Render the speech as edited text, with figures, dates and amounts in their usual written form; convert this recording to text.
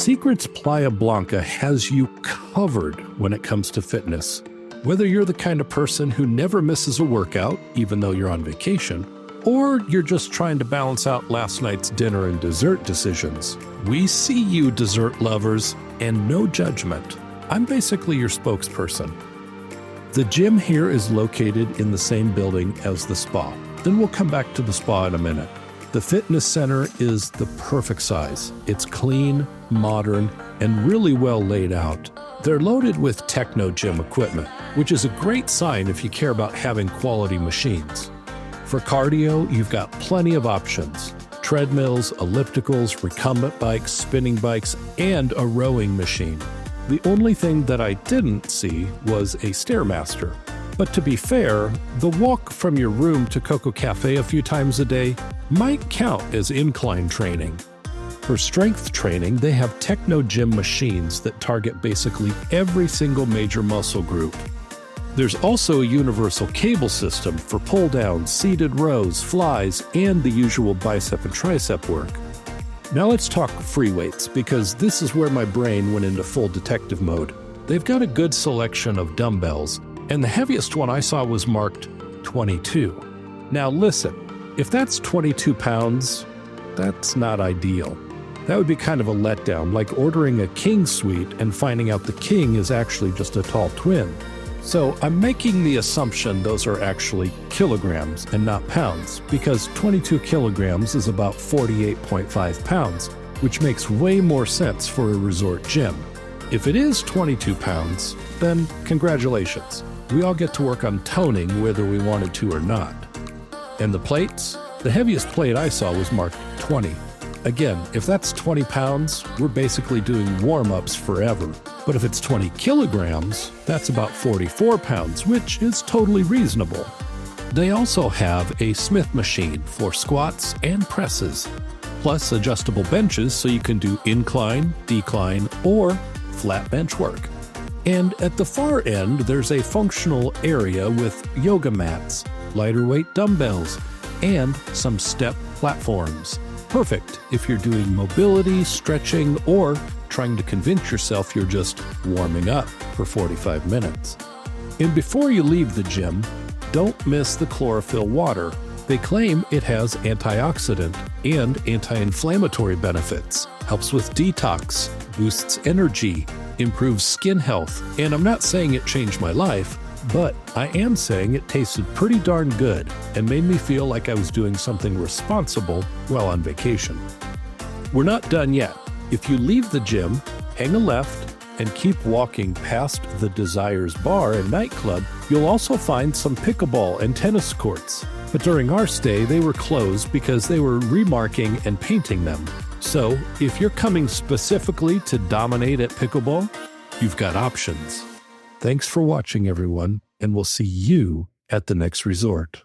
Secret's Playa Blanca has you covered when it comes to fitness. Whether you're the kind of person who never misses a workout, even though you're on vacation, or you're just trying to balance out last night's dinner and dessert decisions, we see you, dessert lovers, and no judgment. I'm basically your spokesperson. The gym here is located in the same building as the spa. Then we'll come back to the spa in a minute. The fitness center is the perfect size. It's clean, modern, and really well laid out. They're loaded with techno gym equipment, which is a great sign if you care about having quality machines. For cardio, you've got plenty of options. Treadmills, ellipticals, recumbent bikes, spinning bikes, and a rowing machine. The only thing that I didn't see was a Stairmaster. But to be fair, the walk from your room to Coco Cafe a few times a day might count as incline training. For strength training, they have techno gym machines that target basically every single major muscle group. There's also a universal cable system for pull-down, seated rows, flies, and the usual bicep and tricep work. Now let's talk free weights, because this is where my brain went into full detective mode. They've got a good selection of dumbbells, and the heaviest one I saw was marked 22. Now listen, if that's 22 pounds, that's not ideal. That would be kind of a letdown, like ordering a king suite and finding out the king is actually just a tall twin. So I'm making the assumption those are actually kilograms and not pounds, because 22 kilograms is about 48.5 pounds, which makes way more sense for a resort gym. If it is 22 pounds, then congratulations. We all get to work on toning whether we wanted to or not. And the plates? The heaviest plate I saw was marked 20. Again, if that's 20 pounds, we're basically doing warm-ups forever. But if it's 20 kilograms, that's about 44 pounds, which is totally reasonable. They also have a Smith machine for squats and presses, plus adjustable benches so you can do incline, decline, or flat bench work. And at the far end, there's a functional area with yoga mats, lighter weight dumbbells, and some step platforms. Perfect if you're doing mobility, stretching, or trying to convince yourself you're just warming up for 45 minutes. And before you leave the gym, don't miss the chlorophyll water. They claim it has antioxidant and anti-inflammatory benefits, helps with detox, boosts energy, improves skin health, and I'm not saying it changed my life, but I am saying it tasted pretty darn good and made me feel like I was doing something responsible while on vacation. We're not done yet. If you leave the gym, hang a left, and keep walking past the Desires Bar and nightclub, you'll also find some pickleball and tennis courts. But during our stay, they were closed because they were remarking and painting them. So if you're coming specifically to dominate at pickleball, you've got options. Thanks for watching, everyone, and we'll see you at the next resort.